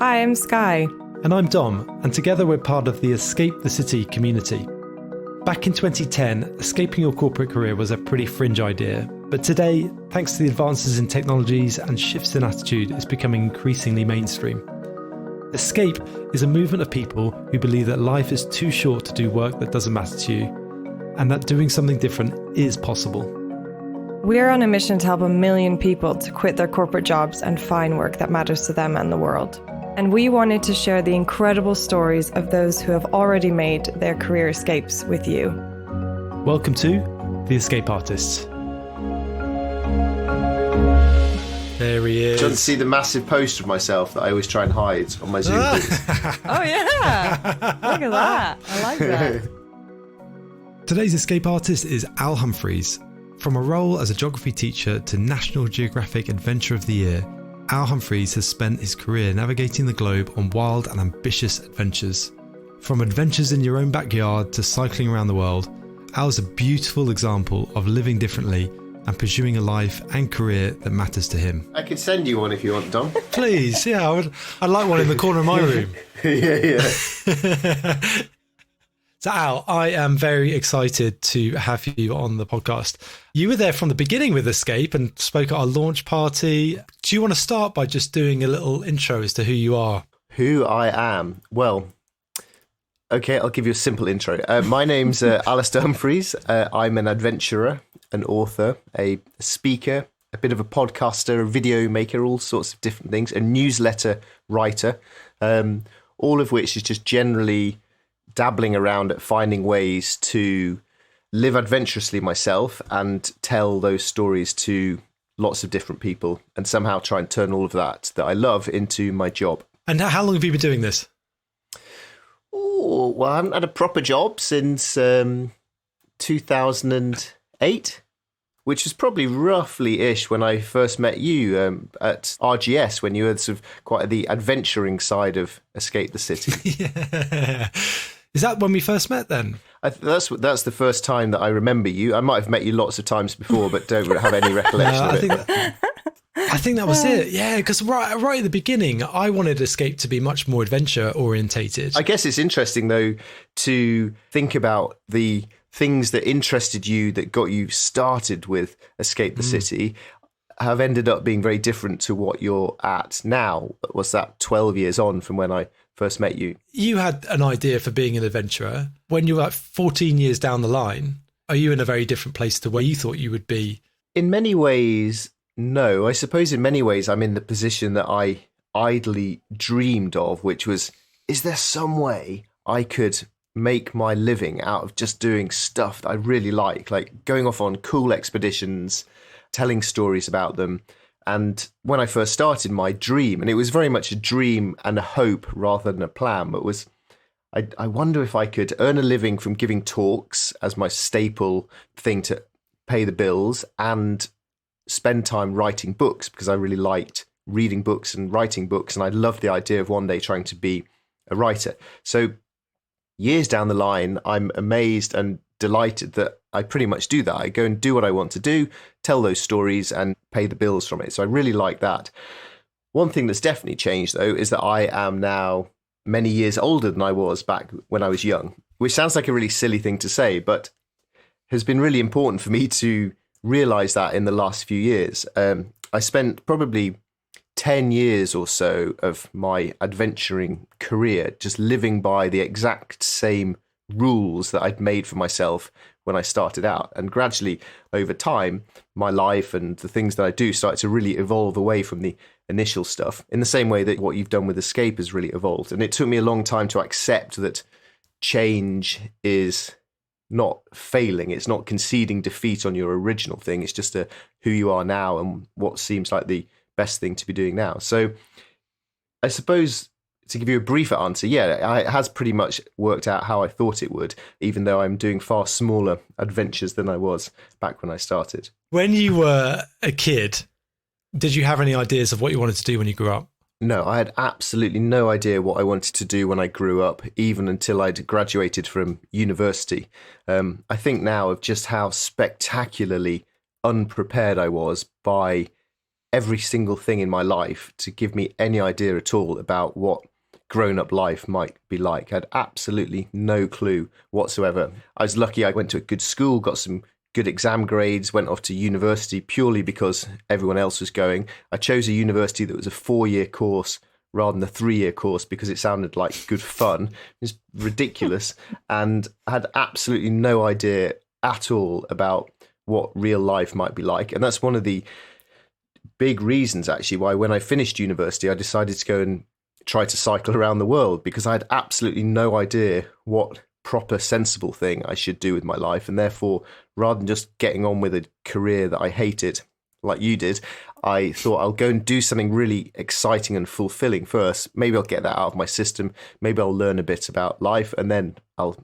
Hi, I'm Sky. And I'm Dom, and together we're part of the Escape the City community. Back in 2010, escaping your corporate career was a pretty fringe idea, but today, thanks to the advances in technologies and shifts in attitude, it's becoming increasingly mainstream. Escape is a movement of people who believe that life is too short to do work that doesn't matter to you, and that doing something different is possible. We're on a mission to help 1 million people to quit their corporate jobs and find work that matters to them and the world. And we wanted to share the incredible stories of those who have already made their career escapes with you. Welcome to The Escape Artists. There he is. Do you want to see the massive poster of myself that I always try and hide on my Zoom calls? Oh yeah, look at that. I like that. Today's escape artist is Al Humphreys. From a role as a geography teacher to National Geographic Adventure of the Year, Al Humphreys has spent his career navigating the globe on wild and ambitious adventures. From adventures in your own backyard to cycling around the world, Al's a beautiful example of living differently and pursuing a life and career that matters to him. I can send you one if you want, Dom. Please, yeah, I'd like one in the corner of my room. Yeah. So Al, I am very excited to have you on the podcast. You were there from the beginning with Escape and spoke at our launch party. Do you want to start by just doing a little intro as to who you are? Who I am? Well, okay, I'll give you a simple intro. My name's Alastair Humphreys. I'm an adventurer, an author, a speaker, a bit of a podcaster, a video maker, all sorts of different things, a newsletter writer, all of which is just generally dabbling around at finding ways to live adventurously myself and tell those stories to lots of different people and somehow try and turn all of that I love into my job. And how long have you been doing this? Oh, well, I haven't had a proper job since 2008, which was probably roughly-ish when I first met you at RGS, when you were sort of quite the adventuring side of Escape the City. Yeah. Is that when we first met then? That's the first time that I remember you. I might have met you lots of times before, but don't have any recollection of it. I think that was it. Yeah, because right at the beginning, I wanted Escape to be much more adventure orientated. I guess it's interesting, though, to think about the things that interested you, that got you started with Escape the City, have ended up being very different to what you're at now. Was that 12 years on from when I first met you? You had an idea for being an adventurer. When you were like 14 years down the line, are you in a very different place to where you thought you would be? In many ways, no. I suppose in many ways I'm in the position that I idly dreamed of, which was, is there some way I could make my living out of just doing stuff that I really like going off on cool expeditions, telling stories about them. And when I first started, my dream, and it was very much a dream and a hope rather than a plan, but was, I wonder if I could earn a living from giving talks as my staple thing to pay the bills and spend time writing books, because I really liked reading books and writing books. And I loved the idea of one day trying to be a writer. So years down the line, I'm amazed and delighted that I pretty much do that. I go and do what I want to do, tell those stories and pay the bills from it. So I really like that. One thing that's definitely changed, though, is that I am now many years older than I was back when I was young, which sounds like a really silly thing to say, but has been really important for me to realize that in the last few years. I spent probably 10 years or so of my adventuring career just living by the exact same rules that I'd made for myself when I started out. And gradually over time, my life and the things that I do started to really evolve away from the initial stuff, in the same way that what you've done with Escape has really evolved. And it took me a long time to accept that change is not failing. It's not conceding defeat on your original thing. It's just who you are now and what seems like the best thing to be doing now. So I suppose, to give you a briefer answer, yeah, it has pretty much worked out how I thought it would, even though I'm doing far smaller adventures than I was back when I started. When you were a kid, did you have any ideas of what you wanted to do when you grew up? No, I had absolutely no idea what I wanted to do when I grew up, even until I'd graduated from university. I think now of just how spectacularly unprepared I was by every single thing in my life to give me any idea at all about what grown-up life might be like. I had absolutely no clue whatsoever. I was lucky I went to a good school, got some good exam grades, went off to university purely because everyone else was going. I chose a university that was a 4-year course rather than a 3-year course because it sounded like good fun. It's ridiculous. And I had absolutely no idea at all about what real life might be like. And that's one of the big reasons, actually, why when I finished university, I decided to go and try to cycle around the world, because I had absolutely no idea what proper sensible thing I should do with my life. And therefore, rather than just getting on with a career that I hated like you did, I thought I'll go and do something really exciting and fulfilling first. Maybe I'll get that out of my system. Maybe I'll learn a bit about life, and then I'll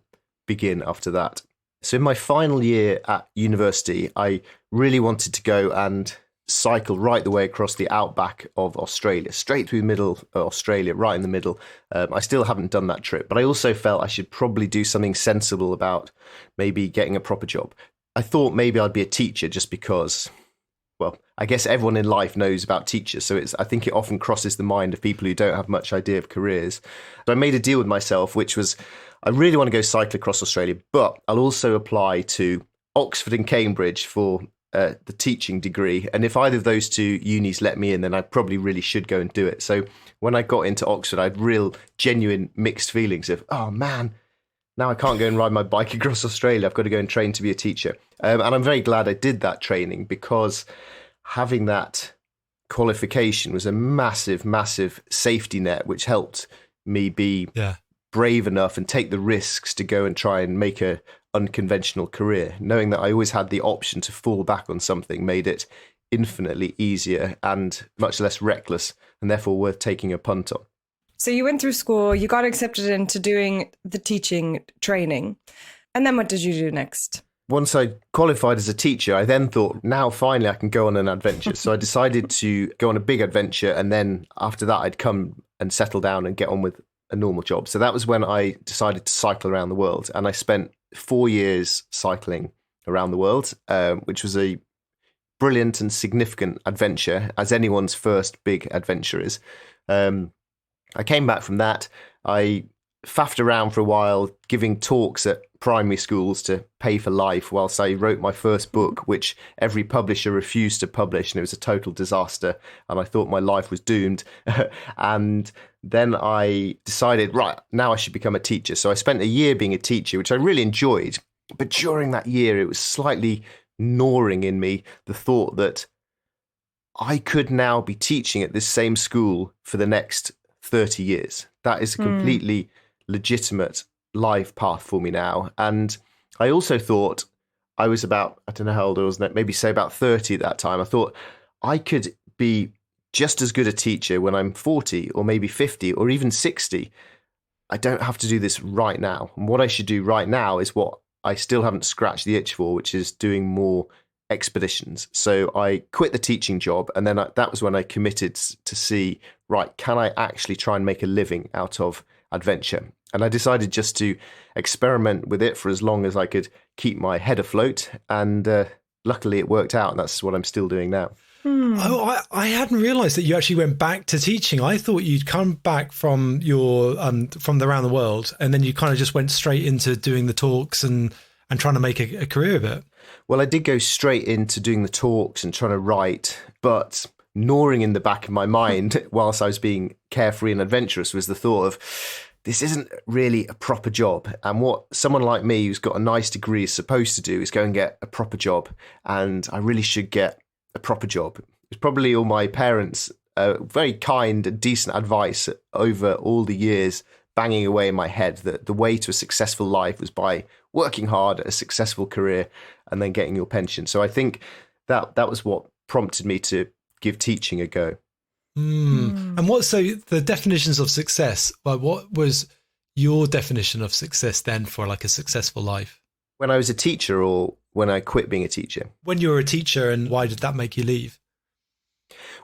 begin after that. So in my final year at university, I really wanted to go and cycle right the way across the outback of Australia, straight through the middle of Australia, right in the middle. I still haven't done that trip, but I also felt I should probably do something sensible about maybe getting a proper job. I thought maybe I'd be a teacher just because, well, I guess everyone in life knows about teachers. So I think it often crosses the mind of people who don't have much idea of careers. So I made a deal with myself, which was I really want to go cycle across Australia, but I'll also apply to Oxford and Cambridge for the teaching degree. And if either of those two unis let me in, then I probably really should go and do it. So when I got into Oxford, I had real genuine mixed feelings of, oh man, now I can't go and ride my bike across Australia. I've got to go and train to be a teacher. And I'm very glad I did that training, because having that qualification was a massive, massive safety net, which helped me be brave enough and take the risks to go and try and make a unconventional career. Knowing that I always had the option to fall back on something made it infinitely easier and much less reckless, and therefore worth taking a punt on. So you went through school, you got accepted into doing the teaching training. And then what did you do next? Once I qualified as a teacher, I then thought, now finally I can go on an adventure. So I decided to go on a big adventure, and then after that I'd come and settle down and get on with a normal job. So that was when I decided to cycle around the world, and I spent 4 years cycling around the world, which was a brilliant and significant adventure, as anyone's first big adventure is. I came back from that. I faffed around for a while, giving talks at primary schools to pay for life, whilst I wrote my first book, which every publisher refused to publish, and it was a total disaster, and I thought my life was doomed. And then I decided, right, now I should become a teacher. So I spent a year being a teacher, which I really enjoyed. But during that year, it was slightly gnawing in me, the thought that I could now be teaching at this same school for the next 30 years. That is a completely legitimate life path for me now. And I also thought, I was about, I don't know how old I was, maybe say about 30 at that time. I thought I could be just as good a teacher when I'm 40 or maybe 50 or even 60. I don't have to do this right now. And what I should do right now is what I still haven't scratched the itch for, which is doing more expeditions. So I quit the teaching job, and then that was when I committed to see, right, can I actually try and make a living out of adventure? And I decided just to experiment with it for as long as I could keep my head afloat. And luckily it worked out, and that's what I'm still doing now. Oh, I hadn't realised that you actually went back to teaching. I thought you'd come back from your from around the world, and then you kind of just went straight into doing the talks and trying to make a career of it. Well, I did go straight into doing the talks and trying to write, but gnawing in the back of my mind whilst I was being carefree and adventurous was the thought of, this isn't really a proper job. And what someone like me who's got a nice degree is supposed to do is go and get a proper job. And I really should get a proper job. It's probably all my parents' very kind and decent advice over all the years banging away in my head that the way to a successful life was by working hard at a successful career and then getting your pension. So I think that was what prompted me to give teaching a go. And so the definitions of success, like what was your definition of success then for like a successful life? When I was a teacher, or when I quit being a teacher? When you were a teacher, and why did that make you leave?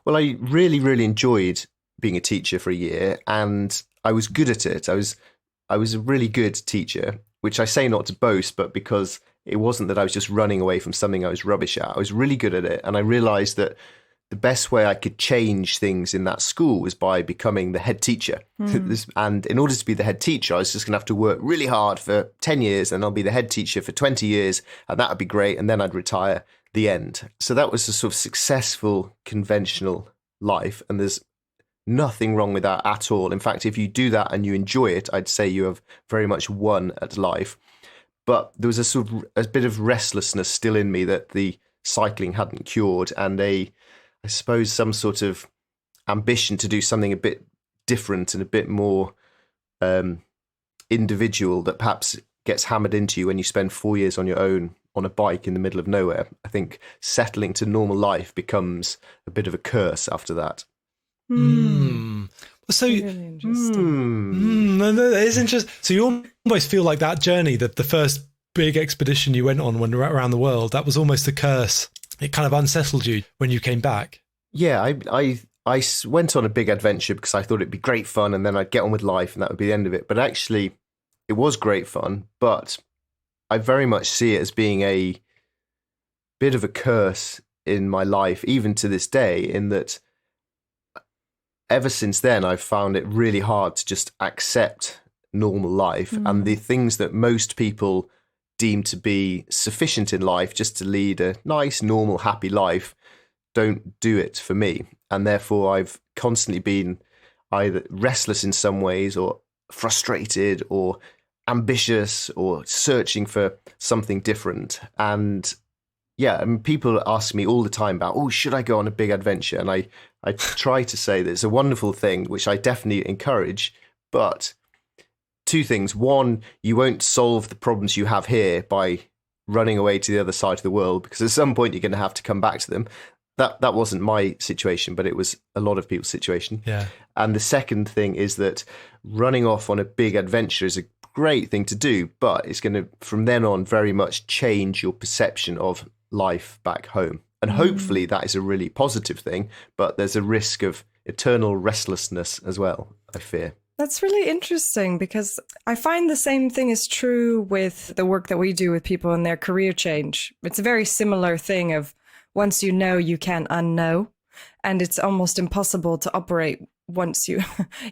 Well, I really, really enjoyed being a teacher for a year, and I was good at it. I was a really good teacher, which I say not to boast, but because it wasn't that I was just running away from something I was rubbish at. I was really good at it, and I realized that the best way I could change things in that school was by becoming the head teacher. And in order to be the head teacher, I was just going to have to work really hard for 10 years and I'll be the head teacher for 20 years and that would be great. And then I'd retire, the end. So that was a sort of successful, conventional life. And there's nothing wrong with that at all. In fact, if you do that and you enjoy it, I'd say you have very much won at life. But there was a bit of restlessness still in me that the cycling hadn't cured, and I suppose some sort of ambition to do something a bit different and a bit more individual that perhaps gets hammered into you when you spend 4 years on your own on a bike in the middle of nowhere. I think settling to normal life becomes a bit of a curse after that. So Really interesting. no, it is interesting. So you almost feel like that journey, that the first big expedition you went on when you were around the world, that was almost a curse. It kind of unsettled you when you came back. Yeah, I went on a big adventure because I thought it'd be great fun and then I'd get on with life and that would be the end of it. But actually, it was great fun, but I very much see it as being a bit of a curse in my life, even to this day, in that ever since then, I've found it really hard to just accept normal life and the things that most people deem to be sufficient in life just to lead a nice, normal, happy life don't do it for me. And therefore, I've constantly been either restless in some ways or frustrated or ambitious or searching for something different. And yeah, I mean, people ask me all the time about, oh, should I go on a big adventure? And I try to say that it's a wonderful thing, which I definitely encourage. But two things. One, you won't solve the problems you have here by running away to the other side of the world, because at some point you're going to have to come back to them. That wasn't my situation, but it was a lot of people's situation. Yeah. And the second thing is that running off on a big adventure is a great thing to do, but it's going to, from then on, very much change your perception of life back home. And hopefully that is a really positive thing, but there's a risk of eternal restlessness as well, I fear. That's really interesting, because I find the same thing is true with the work that we do with people in their career change. It's a very similar thing of once you know, you can't unknow. And it's almost impossible to operate once you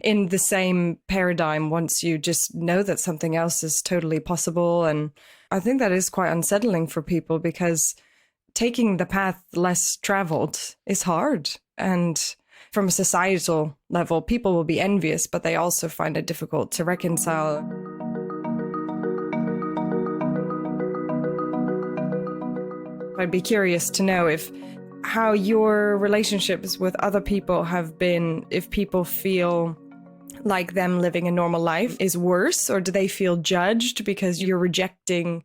in the same paradigm, once you just know that something else is totally possible. And I think that is quite unsettling for people, because taking the path less traveled is hard. And from a societal level, people will be envious, but they also find it difficult to reconcile. I'd be curious to know how your relationships with other people have been, if people feel like them living a normal life is worse, or do they feel judged because you're rejecting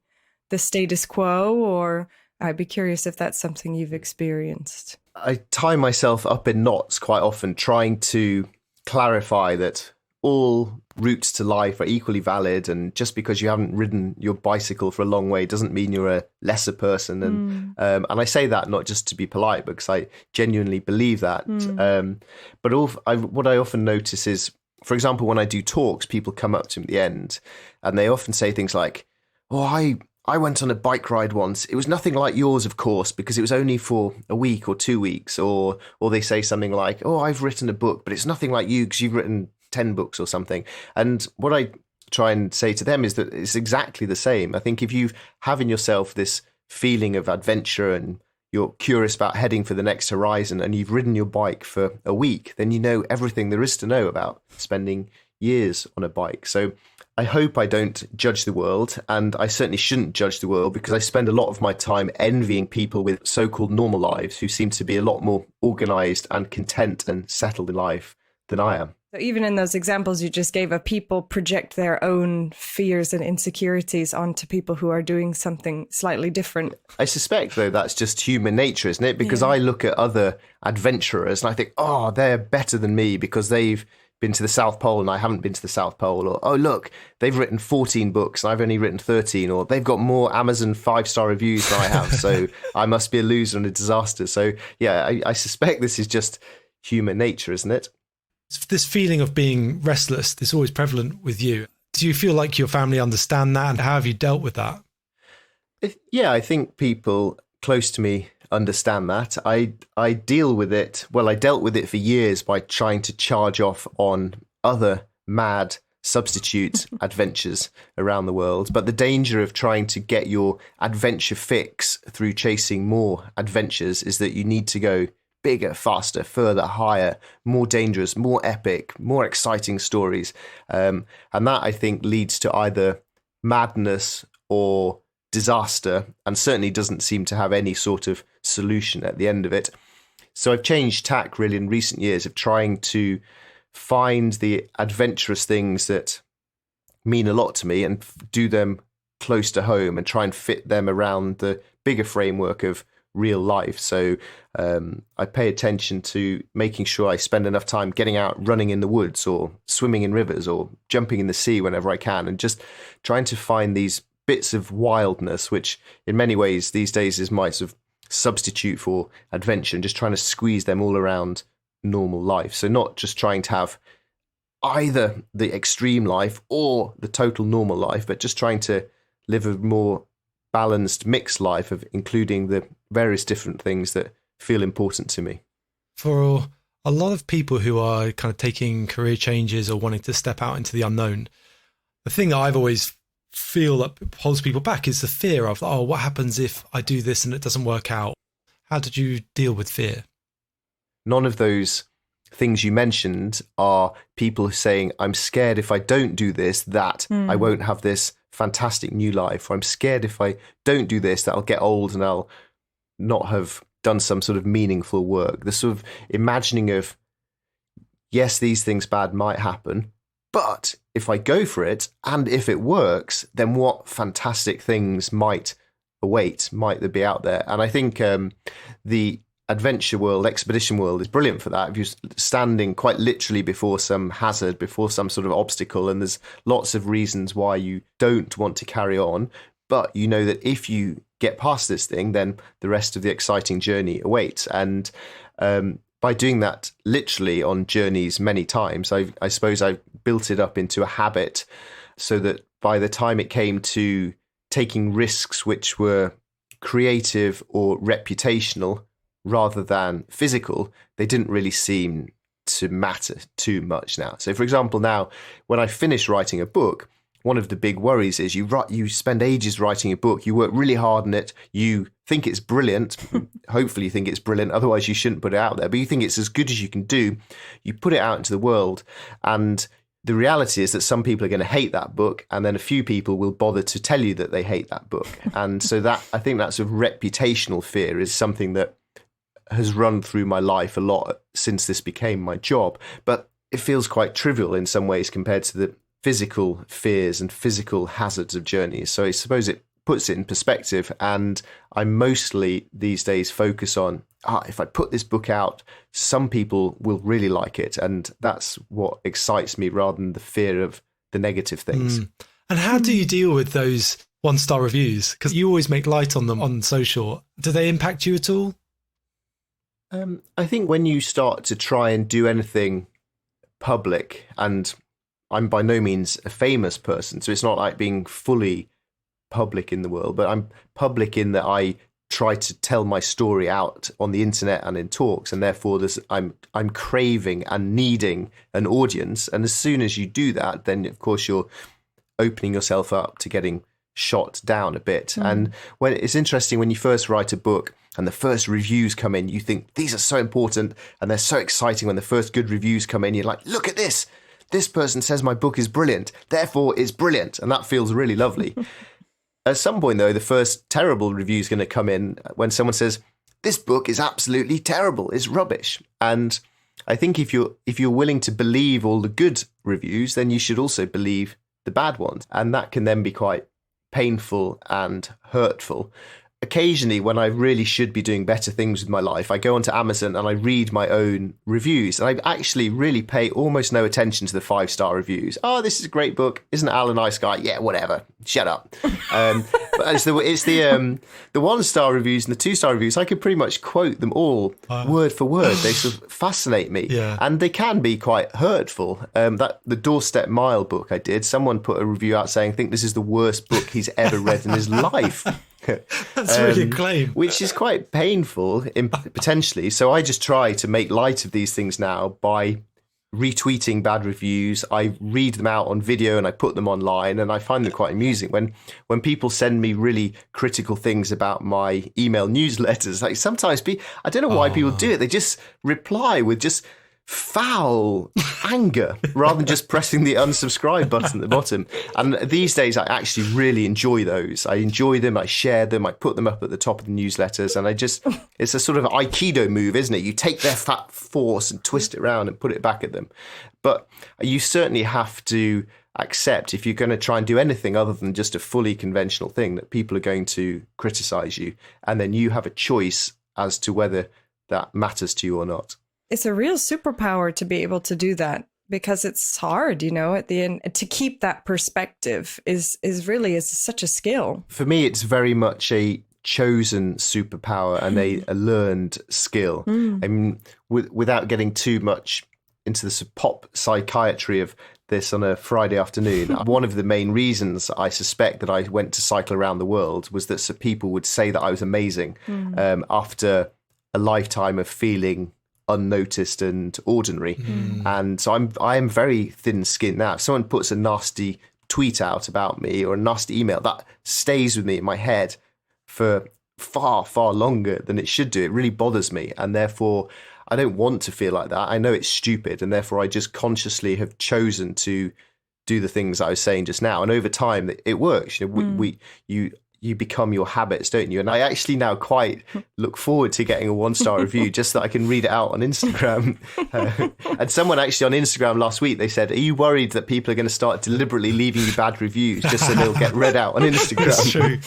the status quo? Or I'd be curious if that's something you've experienced. I tie myself up in knots quite often trying to clarify that all routes to life are equally valid, and just because you haven't ridden your bicycle for a long way doesn't mean you're a lesser person. And I say that not just to be polite, because I genuinely believe that. But what I often notice is, for example, when I do talks, people come up to me at the end and they often say things like, oh, I went on a bike ride once. It was nothing like yours, of course, because it was only for a week or 2 weeks. Or they say something like, oh, I've written a book, but it's nothing like you because you've written 10 books or something. And what I try and say to them is that it's exactly the same. I think if you have in yourself this feeling of adventure and you're curious about heading for the next horizon and you've ridden your bike for a week, then you know everything there is to know about spending years on a bike. So I hope I don't judge the world, and I certainly shouldn't judge the world, because I spend a lot of my time envying people with so-called normal lives who seem to be a lot more organized and content and settled in life than I am. So even in those examples you just gave, people project their own fears and insecurities onto people who are doing something slightly different. I suspect, though, that's just human nature, isn't it? Because I look at other adventurers and I think, oh, they're better than me because they've been to the South Pole and I haven't been to the South Pole. Or, oh, look, they've written 14 books and I've only written 13. Or they've got more Amazon 5-star reviews than I have, so I must be a loser and a disaster. So, yeah, I suspect this is just human nature, isn't it? This feeling of being restless is always prevalent with you. Do you feel like your family understand that, and how have you dealt with that? Yeah, I think people close to me understand that. I deal with it. Well, I dealt with it for years by trying to charge off on other mad substitute adventures around the world. But the danger of trying to get your adventure fix through chasing more adventures is that you need to go bigger, faster, further, higher, more dangerous, more epic, more exciting stories. And that, I think, leads to either madness or disaster, and certainly doesn't seem to have any sort of solution at the end of it. So I've changed tack really in recent years of trying to find the adventurous things that mean a lot to me and do them close to home and try and fit them around the bigger framework of real life. So I pay attention to making sure I spend enough time getting out, running in the woods or swimming in rivers or jumping in the sea whenever I can, and just trying to find these bits of wildness, which in many ways these days is my sort of substitute for adventure, and just trying to squeeze them all around normal life. So not just trying to have either the extreme life or the total normal life, but just trying to live a more balanced, mixed life of including the various different things that feel important to me. For a lot of people who are kind of taking career changes or wanting to step out into the unknown, the thing that I've always feel that holds people back is the fear of, oh, what happens if I do this and it doesn't work out? How did you deal with fear? None of those things you mentioned are people saying, I'm scared if I don't do this, that I won't have this fantastic new life. Or I'm scared if I don't do this, that I'll get old and I'll not have done some sort of meaningful work. The sort of imagining of, yes, these things bad might happen, but if I go for it and if it works, then what fantastic things might await, might there be out there? And I think the adventure world, expedition world is brilliant for that. If you're standing quite literally before some hazard, before some sort of obstacle, and there's lots of reasons why you don't want to carry on, but you know that if you get past this thing, then the rest of the exciting journey awaits. And by doing that literally on journeys many times, I suppose I built it up into a habit so that by the time it came to taking risks which were creative or reputational rather than physical, they didn't really seem to matter too much now. So, for example, now when I finish writing a book, one of the big worries is you spend ages writing a book, you work really hard on it, you think it's brilliant, hopefully you think it's brilliant, otherwise you shouldn't put it out there, but you think it's as good as you can do, you put it out into the world, and the reality is that some people are going to hate that book, and then a few people will bother to tell you that they hate that book. And so that, I think that sort of reputational fear is something that has run through my life a lot since this became my job, but it feels quite trivial in some ways compared to the physical fears and physical hazards of journeys. So I suppose it puts it in perspective, and I mostly these days focus on, if I put this book out, some people will really like it, and that's what excites me rather than the fear of the negative things. And how do you deal with those 1-star reviews? Because you always make light on them on social. Do they impact you at all? I think when you start to try and do anything public, and I'm by no means a famous person, so it's not like being fully public in the world, but I'm public in that I try to tell my story out on the internet and in talks, and therefore I'm craving and needing an audience. And as soon as you do that, then of course you're opening yourself up to getting shot down a bit. And when it's interesting when you first write a book and the first reviews come in, you think these are so important and they're so exciting. When the first good reviews come in, you're like, look at this. This person says my book is brilliant, therefore it's brilliant. And that feels really lovely. At some point, though, the first terrible review is going to come in when someone says, this book is absolutely terrible, it's rubbish. And I think if you're willing to believe all the good reviews, then you should also believe the bad ones. And that can then be quite painful and hurtful. Occasionally, when I really should be doing better things with my life, I go onto Amazon and I read my own reviews. And I actually really pay almost no attention to the 5-star reviews. Oh, this is a great book. Isn't Al a nice guy? Yeah, whatever. Shut up. It's the 1-star reviews and the 2-star reviews. I could pretty much quote them all word for word. They sort of fascinate me, and they can be quite hurtful. That the Doorstep Mile book I did, someone put a review out saying, "I think this is the worst book he's ever read in his life." That's really a claim. Which is quite painful, potentially. So I just try to make light of these things now by retweeting bad reviews. I read them out on video and I put them online, and I find them quite amusing. When people send me really critical things about my email newsletters, like sometimes I don't know why people do it. They just reply with just foul anger rather than just pressing the unsubscribe button at the bottom. And these days I actually really enjoy those. I enjoy them, I share them, I put them up at the top of the newsletters, and it's a sort of Aikido move, isn't it? You take their fat force and twist it around and put it back at them. But you certainly have to accept, if you're going to try and do anything other than just a fully conventional thing, that people are going to criticize you, and then you have a choice as to whether that matters to you or not. It's a real superpower to be able to do that, because it's hard, at the end, to keep that perspective is such a skill. For me, it's very much a chosen superpower and a learned skill. I mean, without getting too much into the pop psychiatry of this on a Friday afternoon, one of the main reasons I suspect that I went to cycle around the world was that people would say that I was amazing after a lifetime of feeling unnoticed and ordinary. And so I am very thin-skinned now. If someone puts a nasty tweet out about me or a nasty email, that stays with me in my head for far, far longer than it should do. It really bothers me, and therefore I don't want to feel like that. I know it's stupid, and therefore I just consciously have chosen to do the things I was saying just now. And over time, it works. You become your habits, don't you? And I actually now quite look forward to getting a 1-star review just so that I can read it out on Instagram. And someone actually on Instagram last week, they said, "Are you worried that people are going to start deliberately leaving you bad reviews just so they'll get read out on Instagram?" That's true.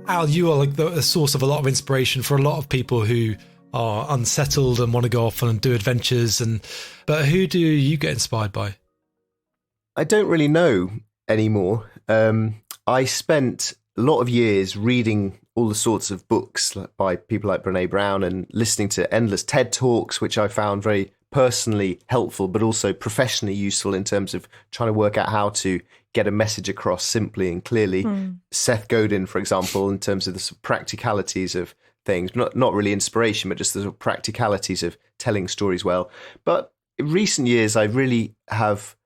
Al, you are like the source of a lot of inspiration for a lot of people who are unsettled and want to go off and do adventures. But who do you get inspired by? I don't really know anymore. I spent a lot of years reading all the sorts of books by people like Brené Brown and listening to endless TED Talks, which I found very personally helpful, but also professionally useful in terms of trying to work out how to get a message across simply and clearly. Seth Godin, for example, in terms of the practicalities of things, not really inspiration, but just the sort of practicalities of telling stories well. But in recent years, I really have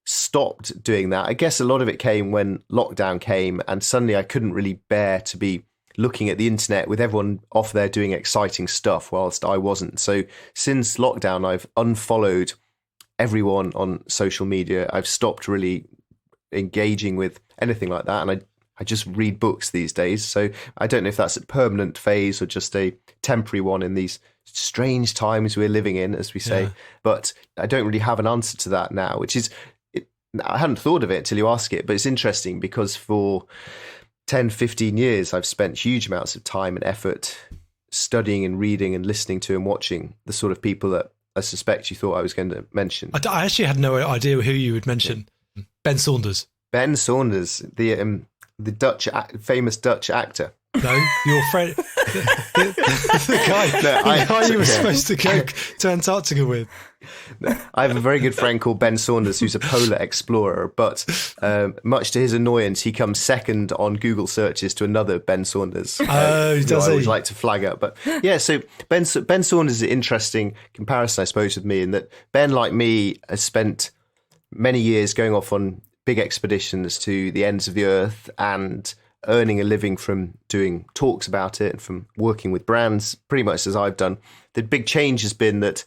stopped doing that. I guess a lot of it came when lockdown came, and suddenly I couldn't really bear to be looking at the internet with everyone off there doing exciting stuff whilst I wasn't. So since lockdown, I've unfollowed everyone on social media. I've stopped really engaging with anything like that, and I just read books these days. So I don't know if that's a permanent phase or just a temporary one in these strange times we're living in, as we say. But I don't really have an answer to that now, which is, I hadn't thought of it until you ask it, but it's interesting because for 10, 15 years, I've spent huge amounts of time and effort studying and reading and listening to and watching the sort of people that I suspect you thought I was going to mention. I actually had no idea who you would mention. Ben Saunders. Ben Saunders, the famous Dutch actor. No, your friend, the guy you were supposed to go to Antarctica with. I have a very good friend called Ben Saunders, who's a polar explorer, but much to his annoyance, he comes second on Google searches to another Ben Saunders. Oh, does he? I always like to flag up. But yeah, so Ben Saunders is an interesting comparison, I suppose, with me, in that Ben, like me, has spent many years going off on big expeditions to the ends of the earth and earning a living from doing talks about it and from working with brands, pretty much as I've done. The big change has been that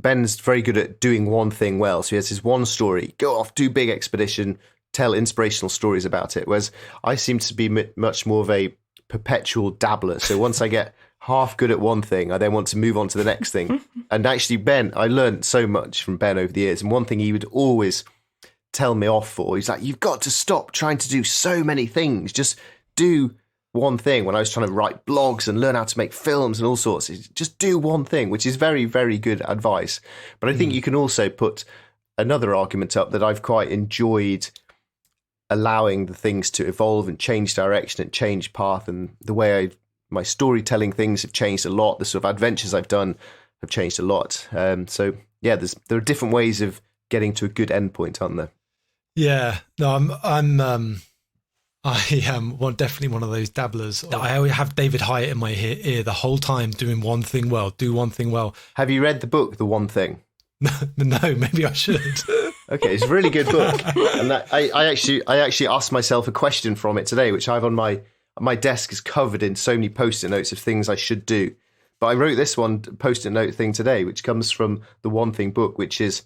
Ben's very good at doing one thing well. So he has his one story, go off, do big expedition, tell inspirational stories about it. Whereas I seem to be much more of a perpetual dabbler. So once I get half good at one thing, I then want to move on to the next thing. And actually, Ben, I learned so much from Ben over the years. And one thing he would always tell me off for, he's like, you've got to stop trying to do so many things. Just do one thing when I was trying to write blogs and learn how to make films and all sorts. Just do one thing, which is very, very good advice. But I think you can also put another argument up that I've quite enjoyed allowing the things to evolve and change direction and change path, and the way my storytelling things have changed a lot. The sort of adventures I've done have changed a lot. So yeah, there are different ways of getting to a good endpoint, aren't there? Yeah, no, I am definitely one of those dabblers. I always have David Hyatt in my ear the whole time, doing one thing well. Do one thing well. Have you read the book, The One Thing? No, maybe I should. Okay, it's a really good book, and I actually asked myself a question from it today, which I have on my desk is covered in so many post-it notes of things I should do. But I wrote this one post-it note thing today, which comes from the One Thing book, which is,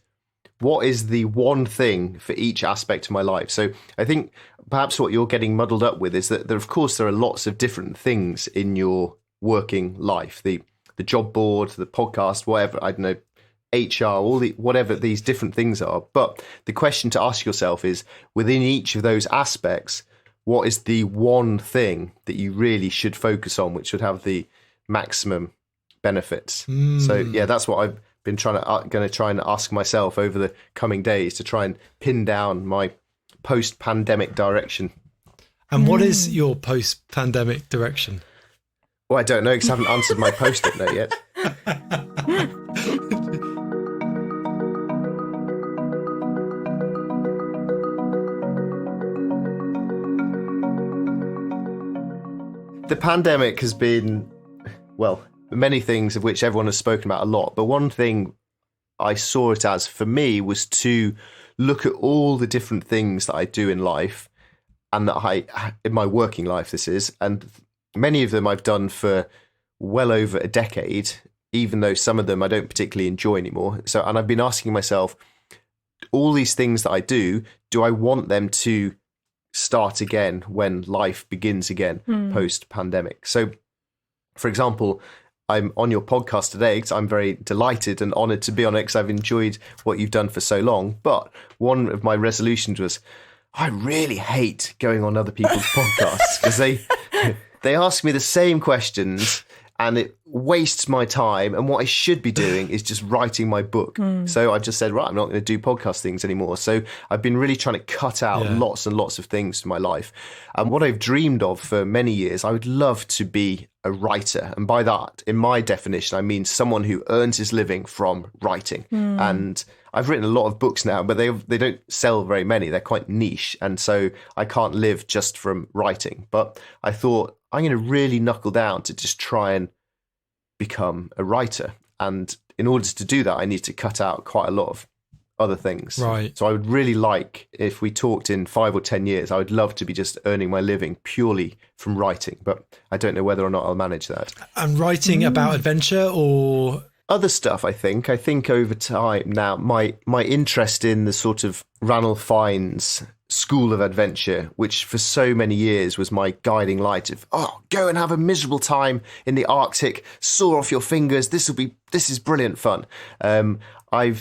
what is the one thing for each aspect of my life? So I think perhaps what you're getting muddled up with is that of course there are lots of different things in your working life, the job board, the podcast, whatever, I don't know, HR, whatever these different things are. But the question to ask yourself is, within each of those aspects, what is the one thing that you really should focus on, which would have the maximum benefits? So yeah, that's what I've been going to try and ask myself over the coming days, to try and pin down my post-pandemic direction. And what is your post-pandemic direction? Well, I don't know, because I haven't answered my post-it note yet. The pandemic has been, well, many things of which everyone has spoken about a lot. But one thing I saw it as, for me, was to look at all the different things that I do in life, and that in my working life, this is, and many of them I've done for well over a decade, even though some of them I don't particularly enjoy anymore. So, and I've been asking myself, all these things that I do I want them to start again when life begins again post-pandemic? So, for example, I'm on your podcast today because I'm very delighted and honoured to be on it, because I've enjoyed what you've done for so long. But one of my resolutions was, I really hate going on other people's podcasts, because they ask me the same questions and it wastes my time. And what I should be doing is just writing my book. So I've just said, right, I'm not going to do podcast things anymore. So I've been really trying to cut out lots and lots of things from my life. And what I've dreamed of for many years, I would love to be a writer. And by that, in my definition, I mean someone who earns his living from writing. And I've written a lot of books now, but they don't sell very many. They're quite niche. And so I can't live just from writing. But I thought, I'm going to really knuckle down to just try and become a writer. And in order to do that, I need to cut out quite a lot of other things. Right. So I would really like, if we talked in 5 or 10 years, I would love to be just earning my living purely from writing. But I don't know whether or not I'll manage that. And writing about adventure or other stuff, I think over time now, my interest in the sort of Ranulph Fiennes school of adventure, which for so many years was my guiding light of, go and have a miserable time in the Arctic, saw off your fingers, this is brilliant fun. I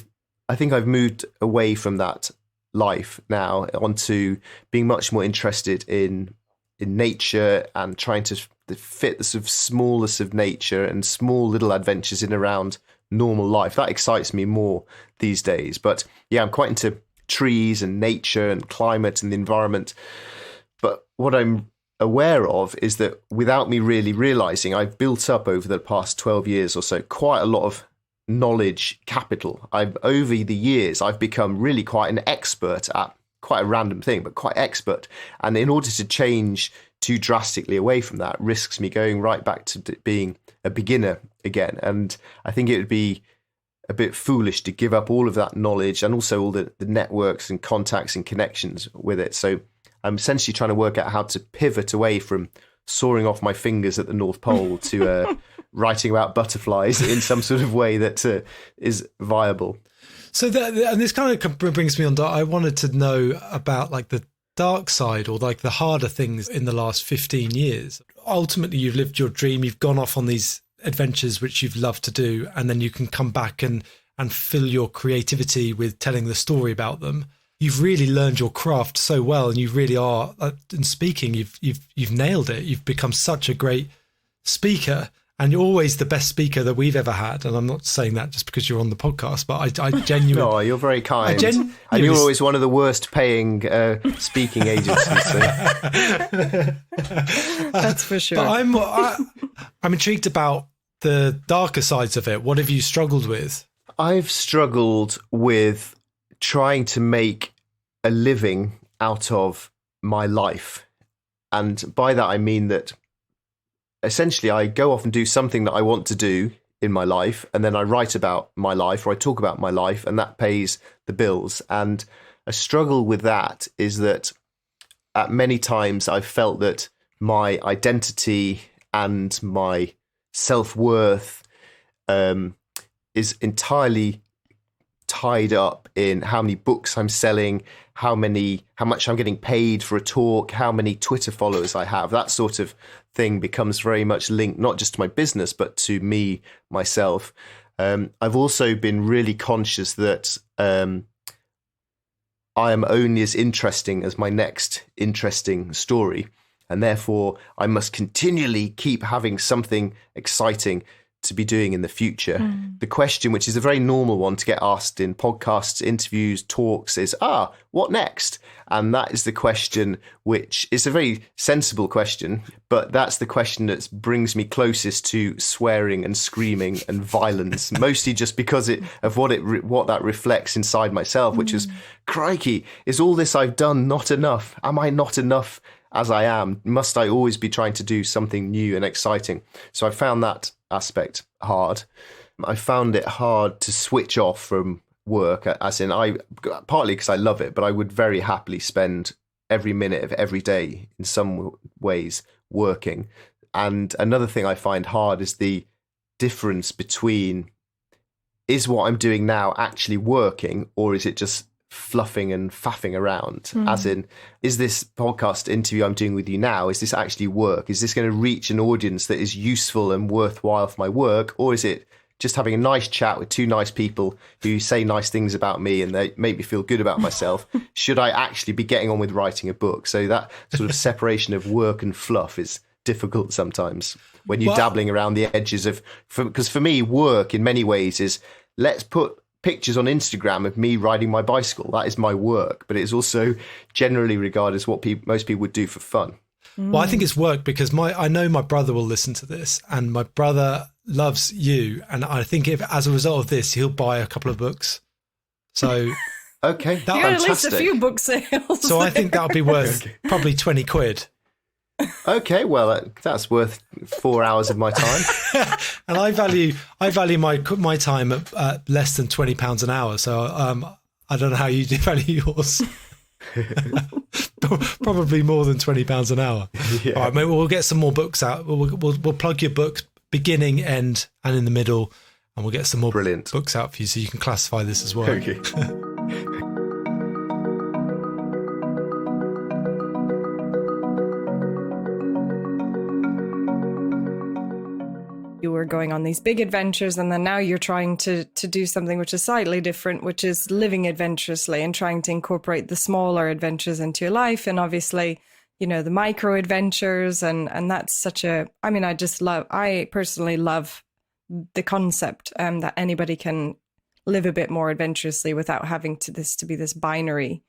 think I've moved away from that life now onto being much more interested in nature and trying to fit the sort of smallness of nature and small little adventures in around normal life. That excites me more these days. But yeah, I'm quite into trees and nature and climate and the environment. But what I'm aware of is that without me really realizing, I've built up over the past 12 years or so quite a lot of knowledge capital. Over the years, I've become really quite an expert at quite a random thing, but quite expert. And in order to change too drastically away from that risks me going right back to being a beginner again. And I think it would be a bit foolish to give up all of that knowledge and also all the networks and contacts and connections with it. So I'm essentially trying to work out how to pivot away from sawing off my fingers at the North Pole to writing about butterflies in some sort of way that is viable. So and this kind of brings me on to, I wanted to know about like the dark side or like the harder things in the last 15 years. Ultimately, you've lived your dream. You've gone off on these adventures which you've loved to do, and then you can come back and fill your creativity with telling the story about them. you've really learned your craft so well, and you really are in speaking. You've nailed it. You've become such a great speaker, and you're always the best speaker that we've ever had. And I'm not saying that just because you're on the podcast, but I genuinely. No, you're very kind. And you're always one of the worst paying speaking agencies. So. That's for sure. But I'm intrigued about the darker sides of it. What have you struggled with? I've struggled with trying to make a living out of my life. And by that, I mean that essentially I go off and do something that I want to do in my life. And then I write about my life, or I talk about my life, and that pays the bills. And a struggle with that is that at many times I've felt that my identity and my self-worth is entirely tied up in how many books I'm selling, how much I'm getting paid for a talk, how many Twitter followers I have. That sort of thing becomes very much linked not just to my business, but to me, myself. I've also been really conscious that I am only as interesting as my next interesting story. And therefore, I must continually keep having something exciting to be doing in the future. The question, which is a very normal one to get asked in podcasts, interviews, talks, is, what next? And that is the question, which is a very sensible question, but that's the question that brings me closest to swearing and screaming and violence, mostly just because of what that reflects inside myself, which is, crikey, is all this I've done not enough? Am I not enough as I am? Must I always be trying to do something new and exciting? So I found that aspect hard. I found it hard to switch off from work, as in partly because I love it, but I would very happily spend every minute of every day in some ways working. And another thing I find hard is the difference between, is what I'm doing now actually working, or is it just fluffing and faffing around? As in, is this podcast interview I'm doing with you now, is this actually work? Is this going to reach an audience that is useful and worthwhile for my work? Or is it just having a nice chat with two nice people who say nice things about me and they make me feel good about myself? Should I actually be getting on with writing a book? So that sort of separation of work and fluff is difficult sometimes when you're dabbling around the edges of, because for me, work in many ways is, let's put pictures on Instagram of me riding my bicycle. That is my work, but it's also generally regarded as what most people would do for fun. Well, I think it's work because I know my brother will listen to this, and my brother loves you, and I think if as a result of this he'll buy a couple of books. So okay, you got at least a few book sales. So I think that'll be worth probably 20 quid. Okay, well, that's worth 4 hours of my time. And I value my time at less than £20 an hour. So I don't know how you value yours. Probably more than £20 an hour. Yeah. All right, maybe we'll get some more books out. We'll plug your books, beginning, end, and in the middle, and we'll get some more books out for you so you can classify this as well. Okay. You were going on these big adventures, and then now you're trying to do something which is slightly different, which is living adventurously and trying to incorporate the smaller adventures into your life. And obviously, you know, the micro adventures, and that's such a, I mean, I personally love the concept that anybody can live a bit more adventurously without having to be this binary,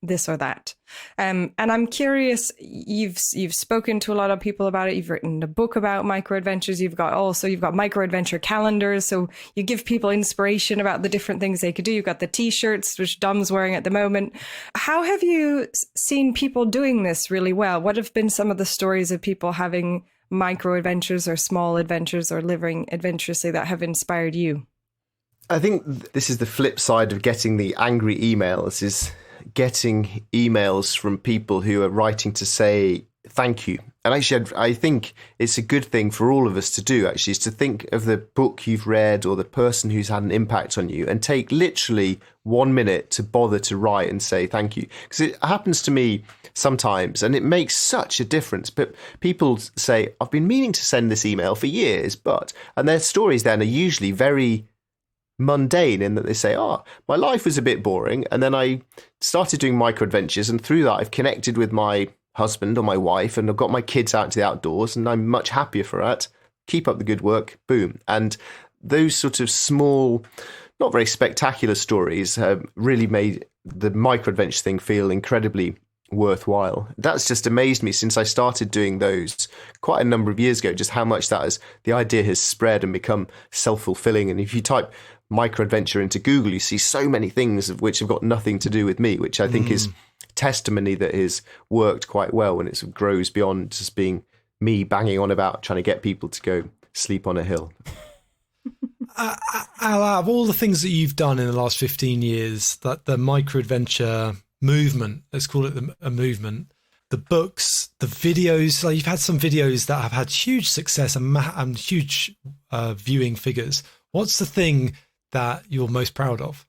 this or that. And I'm curious, you've spoken to a lot of people about it. You've written a book about micro adventures. You've got micro adventure calendars. So you give people inspiration about the different things they could do. You've got the t-shirts, which Dom's wearing at the moment. How have you seen people doing this really well? What have been some of the stories of people having micro adventures or small adventures or living adventurously that have inspired you? I think this is the flip side of getting the angry emails, is getting emails from people who are writing to say thank you. And actually, I think it's a good thing for all of us to do, actually, is to think of the book you've read or the person who's had an impact on you and take literally 1 minute to bother to write and say thank you. Because it happens to me sometimes and it makes such a difference. But people say, I've been meaning to send this email for years, and their stories then are usually very mundane in that they say, oh, my life was a bit boring. And then I started doing micro adventures. And through that, I've connected with my husband or my wife, and I've got my kids out into the outdoors, and I'm much happier for that. Keep up the good work. Boom. And those sort of small, not very spectacular stories have really made the micro adventure thing feel incredibly worthwhile. That's just amazed me since I started doing those quite a number of years ago, just how much the idea has spread and become self-fulfilling. And if you type micro adventure into Google, you see so many things of which have got nothing to do with me, which I think is testimony that has worked quite well when it sort of grows beyond just being me banging on about trying to get people to go sleep on a hill. Out of all the things that you've done in the last 15 years, that the micro adventure movement, let's call it a movement, the books, the videos, like you've had some videos that have had huge success and huge viewing figures. What's the thing that you're most proud of?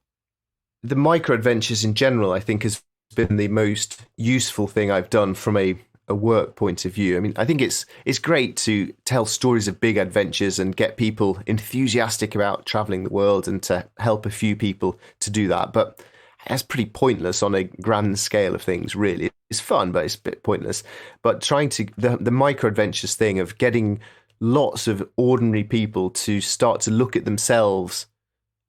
The micro adventures in general, I think, has been the most useful thing I've done from a work point of view. I mean, I think it's great to tell stories of big adventures and get people enthusiastic about traveling the world and to help a few people to do that. But that's pretty pointless on a grand scale of things, really. It's fun, but it's a bit pointless. But trying to, the micro adventures thing of getting lots of ordinary people to start to look at themselves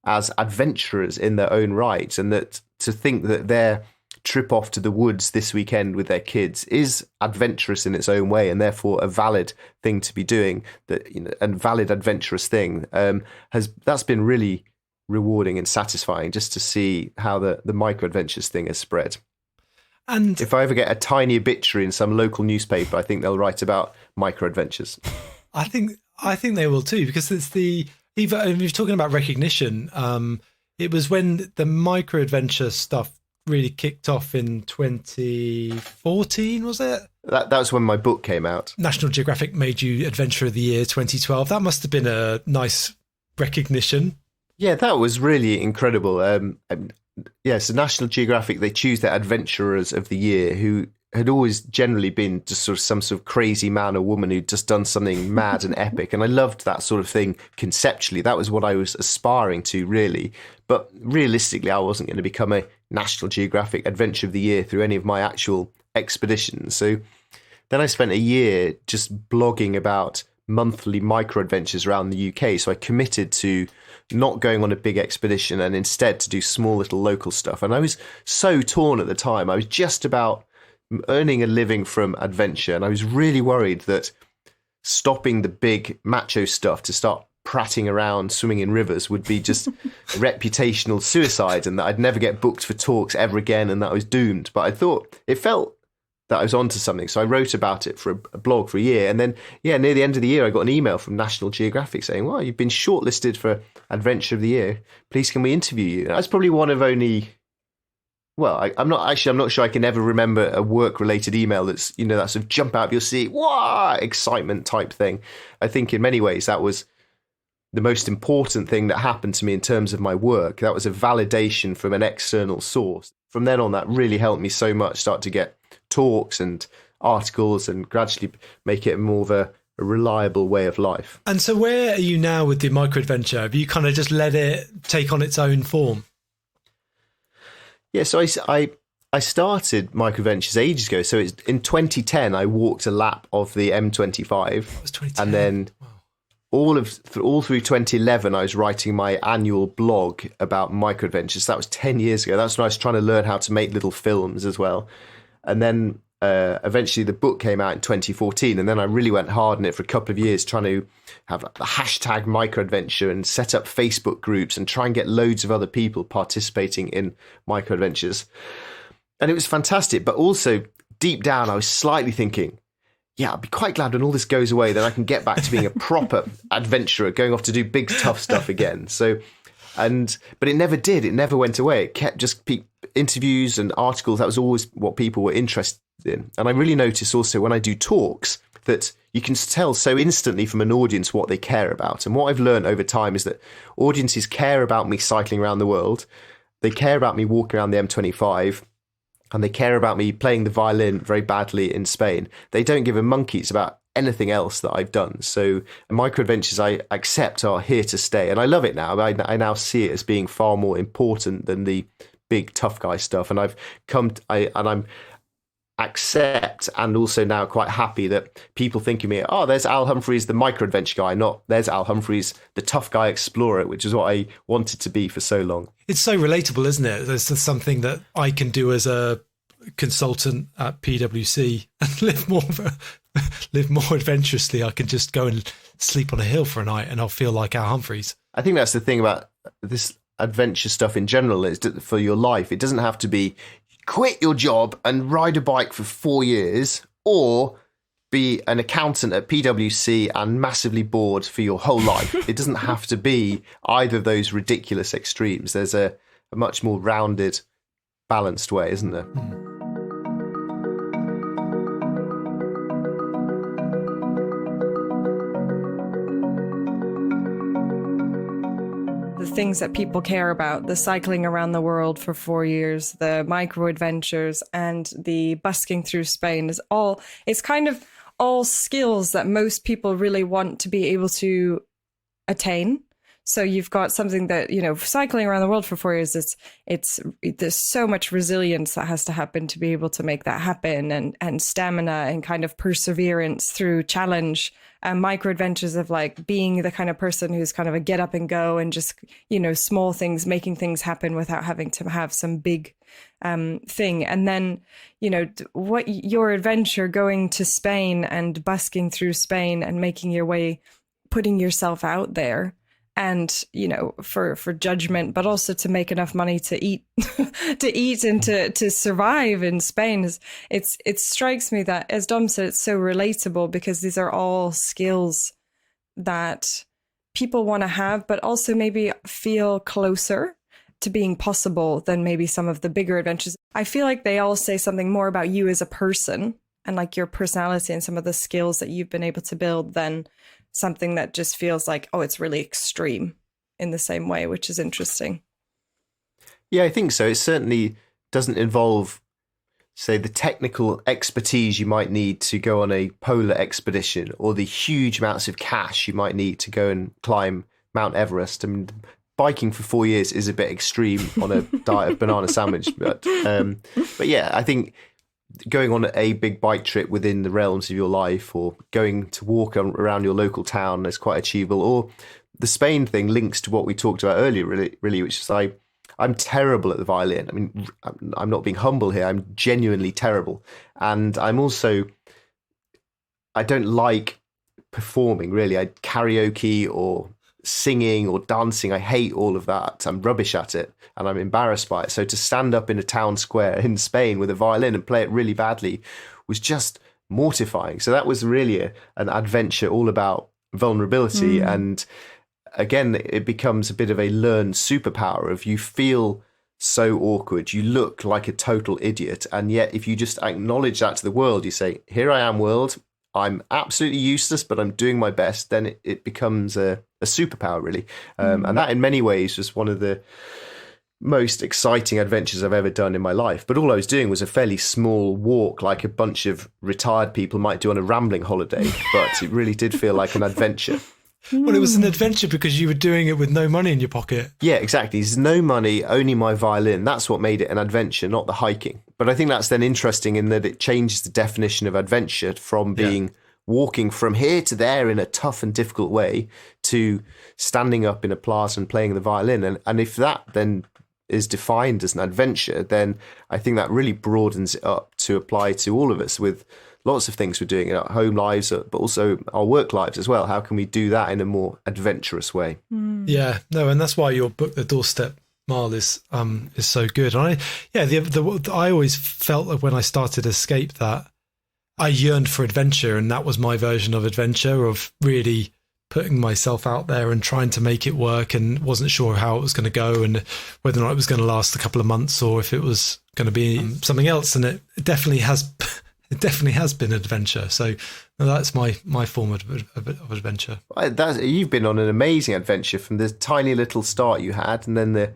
as adventurers in their own right, and that to think that their trip off to the woods this weekend with their kids is adventurous in its own way, and therefore a valid thing to be doing, that, you know, a valid adventurous thing, that's been really rewarding and satisfying, just to see how the micro adventures thing has spread. And if I ever get a tiny obituary in some local newspaper, I think they'll write about micro adventures. I think they will too, because it's even if you're talking about recognition, it was when the micro adventure stuff really kicked off in 2014, was it? That was when my book came out. National Geographic made you Adventurer of the Year 2012. That must have been a nice recognition. Yeah, that was really incredible. So National Geographic, they choose their Adventurers of the Year, who had always generally been just sort of some sort of crazy man or woman who'd just done something mad and epic. And I loved that sort of thing conceptually. That was what I was aspiring to, really. But realistically, I wasn't going to become a National Geographic Adventure of the Year through any of my actual expeditions. So then I spent a year just blogging about monthly micro adventures around the UK. So I committed to not going on a big expedition and instead to do small little local stuff. And I was so torn at the time. I was just about earning a living from adventure, and I was really worried that stopping the big macho stuff to start prattling around swimming in rivers would be just reputational suicide, and that I'd never get booked for talks ever again, and that I was doomed. But I thought it felt that I was onto something, so I wrote about it for a blog for a year. And then, near the end of the year, I got an email from National Geographic saying, well, you've been shortlisted for Adventure of the Year. Please, can we interview you? And that's probably one of only... Well, I'm not sure I can ever remember a work-related email that's, that sort of jump out of your seat, wow, excitement type thing. I think in many ways that was the most important thing that happened to me in terms of my work. That was a validation from an external source. From then on, that really helped me so much start to get talks and articles and gradually make it more of a reliable way of life. And so where are you now with the micro adventure? Have you kind of just let it take on its own form? Yeah, so I started micro adventures ages ago. So it's in 2010, I walked a lap of the M25. That was 2010. And then all through 2011, I was writing my annual blog about micro adventures. That was 10 years ago. That's when I was trying to learn how to make little films as well. And then eventually the book came out in 2014. And then I really went hard on it for a couple of years, trying to have a hashtag micro adventure and set up Facebook groups and try and get loads of other people participating in micro adventures. And it was fantastic. But also deep down, I was slightly thinking, yeah, I'll be quite glad when all this goes away, then I can get back to being a proper adventurer, going off to do big, tough stuff again. But it never did. It never went away. It kept just interviews and articles. That was always what people were interested in. And I really notice also when I do talks that you can tell so instantly from an audience what they care about. And what I've learned over time is that audiences care about me cycling around the world. They care about me walking around the M25. And they care about me playing the violin very badly in Spain. They don't give a monkeys about anything else that I've done. So micro adventures I accept are here to stay, and I love it now. I now see it as being far more important than the big tough guy stuff, and I'm accept and also now quite happy that people think of me, oh, there's Al Humphreys, the micro adventure guy, not there's Al Humphreys, the tough guy explorer, which is what I wanted to be for so long. It's so relatable, isn't it? There's something that I can do as a consultant at PwC and live more adventurously. I can just go and sleep on a hill for a night and I'll feel like Al Humphreys. I think that's the thing about this adventure stuff in general, is that for your life, it doesn't have to be quit your job and ride a bike for 4 years, or be an accountant at PwC and massively bored for your whole life. It doesn't have to be either of those ridiculous extremes. There's a much more rounded, balanced way, isn't there? The things that people care about, the cycling around the world for 4 years, the micro adventures, and the busking through Spain it's kind of all skills that most people really want to be able to attain. So you've got something that, cycling around the world for 4 years, there's so much resilience that has to happen to be able to make that happen, and stamina and kind of perseverance through challenge. Micro adventures of like being the kind of person who's kind of a get up and go and just, small things, making things happen without having to have some big thing. And then, what your adventure going to Spain and busking through Spain and making your way, putting yourself out there, and for judgment, but also to make enough money to eat and to survive in Spain. It strikes me that, as Dom said, it's so relatable, because these are all skills that people want to have, but also maybe feel closer to being possible than maybe some of the bigger adventures. I feel like they all say something more about you as a person and like your personality and some of the skills that you've been able to build than something that just feels like, oh, it's really extreme in the same way, which is interesting. Yeah, I think so. It certainly doesn't involve, say, the technical expertise you might need to go on a polar expedition, or the huge amounts of cash you might need to go and climb Mount Everest. I mean, biking for 4 years is a bit extreme on a diet of banana sandwich. But yeah, I think going on a big bike trip within the realms of your life, or going to walk around your local town, is quite achievable. Or the Spain thing links to what we talked about earlier, really, which is I'm terrible at the violin. I mean, I'm not being humble here. I'm genuinely terrible. And I don't like performing, really. Karaoke or singing or dancing, I hate all of that. I'm rubbish at it and I'm embarrassed by it. So to stand up in a town square in Spain with a violin and play it really badly was just mortifying. So that was really an adventure all about vulnerability. And again, it becomes a bit of a learned superpower of, you feel so awkward, you look like a total idiot, and yet if you just acknowledge that to the world, you say, here I am, world, I'm absolutely useless, but I'm doing my best, then it becomes a superpower, really. And that in many ways was one of the most exciting adventures I've ever done in my life. But all I was doing was a fairly small walk, like a bunch of retired people might do on a rambling holiday, but it really did feel like an adventure. Well, it was an adventure because you were doing it with no money in your pocket. Yeah, exactly. There's no money, only my violin. That's what made it an adventure, not the hiking. But I think that's then interesting in that it changes the definition of adventure from being walking from here to there in a tough and difficult way to standing up in a plaza and playing the violin. And if that then is defined as an adventure, then I think that really broadens it up to apply to all of us with lots of things we're doing in our home lives, but also our work lives as well. How can we do that in a more adventurous way? Yeah, no, and that's why your book, The Doorstep Mile, is so good. And I always felt that when I started Escape that I yearned for adventure, and that was my version of adventure, of really putting myself out there and trying to make it work, and wasn't sure how it was going to go and whether or not it was going to last a couple of months or if it was going to be something else. And it definitely has. It definitely has been an adventure. So that's my form of adventure. You've been on an amazing adventure from the tiny little start you had, and then the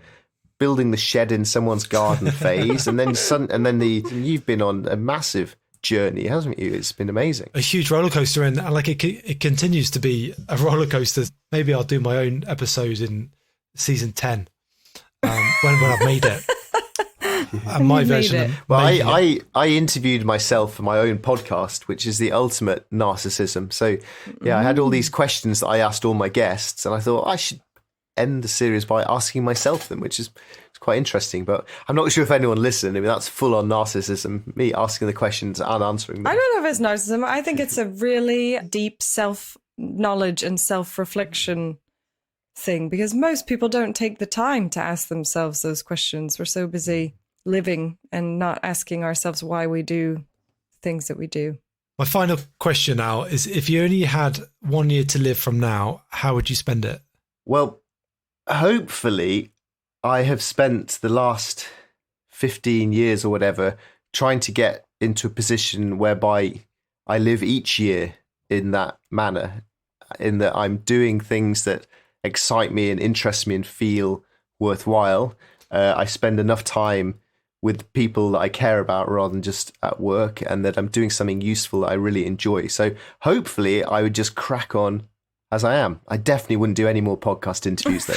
building the shed in someone's garden phase, and then you've been on a massive journey, hasn't you? It's been amazing. A huge roller coaster, and like it continues to be a roller coaster. Maybe I'll do my own episode in season 10 when I've made it. And my version. Well, I interviewed myself for my own podcast, which is the ultimate narcissism. So yeah, I had all these questions that I asked all my guests, and I thought I should end the series by asking myself them, which is quite interesting. But I'm not sure if anyone listened. I mean, that's full on narcissism, me asking the questions and answering them. I don't know if it's narcissism. I think it's a really deep self-knowledge and self-reflection thing, because most people don't take the time to ask themselves those questions. We're so busy living and not asking ourselves why we do things that we do. My final question now is, if you only had 1 year to live from now, how would you spend it? Well, hopefully I have spent the last 15 years or whatever trying to get into a position whereby I live each year in that manner, in that I'm doing things that excite me and interest me and feel worthwhile. I spend enough time with people that I care about rather than just at work, and that I'm doing something useful that I really enjoy. So hopefully I would just crack on as I am. I definitely wouldn't do any more podcast interviews though.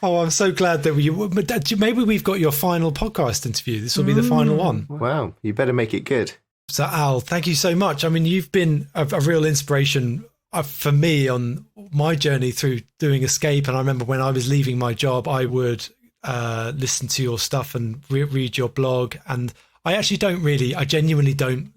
Oh, I'm so glad that maybe we've got your final podcast interview. This will be the final one. Wow, you better make it good. So Al, thank you so much. I mean, you've been a real inspiration for me on my journey through doing Escape. And I remember when I was leaving my job, I would listen to your stuff and read your blog. And I genuinely don't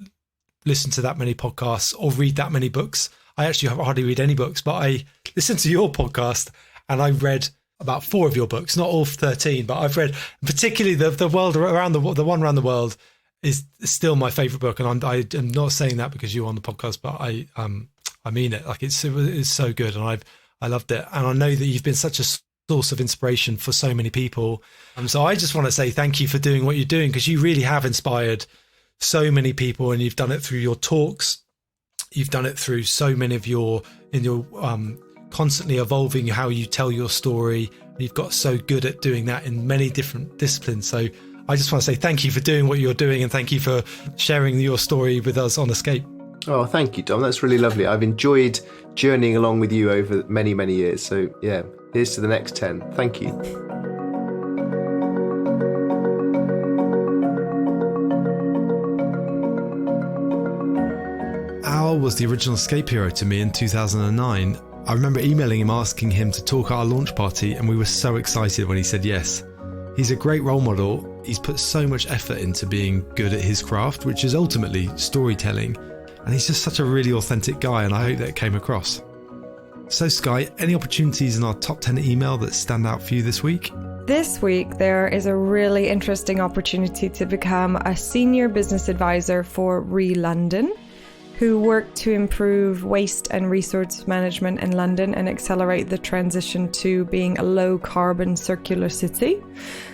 listen to that many podcasts or read that many books. I actually hardly read any books, but I listened to your podcast and I read about 4 of your books, not all 13, but I've read particularly the one around the world is still my favorite book. And I am not saying that because you're on the podcast, but I mean it. Like it's so good, and I loved it. And I know that you've been such a source of inspiration for so many people. So I just want to say thank you for doing what you're doing, because you really have inspired so many people, and you've done it through your talks. You've done it through so many of your constantly evolving how you tell your story. You've got so good at doing that in many different disciplines. So I just want to say thank you for doing what you're doing, and thank you for sharing your story with us on Escape. Oh, thank you, Dom. That's really lovely. I've enjoyed journeying along with you over many, many years. So yeah, here's to the next 10. Thank you. Al was the original Escape hero to me in 2009. I remember emailing him asking him to talk at our launch party, and we were so excited when he said yes. He's a great role model. He's put so much effort into being good at his craft, which is ultimately storytelling. And he's just such a really authentic guy, and I hope that came across. So Sky, any opportunities in our top 10 email that stand out for you this week? This week, there is a really interesting opportunity to become a senior business advisor for London, who work to improve waste and resource management in London and accelerate the transition to being a low carbon circular city.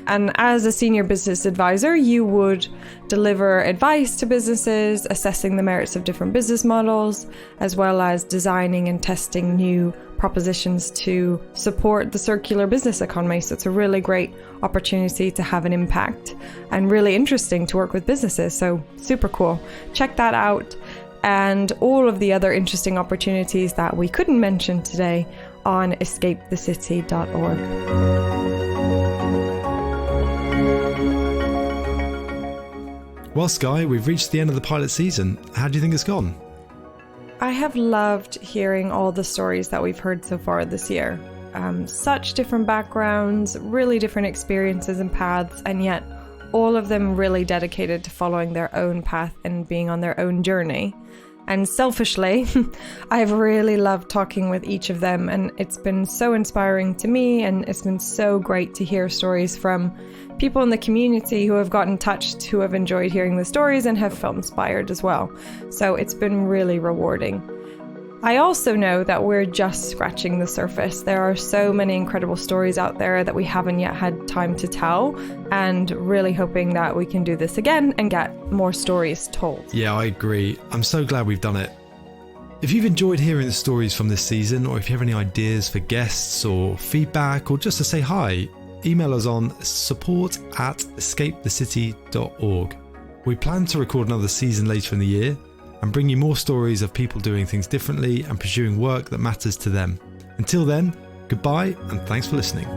And as a senior business advisor, you would deliver advice to businesses, assessing the merits of different business models, as well as designing and testing new propositions to support the circular business economy. So it's a really great opportunity to have an impact and really interesting to work with businesses. So super cool. Check that out. And all of the other interesting opportunities that we couldn't mention today on escapethecity.org. Well, Sky, we've reached the end of the pilot season. How do you think it's gone? I have loved hearing all the stories that we've heard so far this year. Such different backgrounds, really different experiences and paths, and yet all of them really dedicated to following their own path and being on their own journey. And selfishly, I've really loved talking with each of them, and it's been so inspiring to me, and it's been so great to hear stories from people in the community who have gotten touched, who have enjoyed hearing the stories and have felt inspired as well. So it's been really rewarding. I also know that we're just scratching the surface. There are so many incredible stories out there that we haven't yet had time to tell, and really hoping that we can do this again and get more stories told. Yeah, I agree. I'm so glad we've done it. If you've enjoyed hearing the stories from this season, or if you have any ideas for guests or feedback, or just to say hi, email us on support@escapethecity.org. We plan to record another season later in the year and bring you more stories of people doing things differently and pursuing work that matters to them. Until then, goodbye and thanks for listening.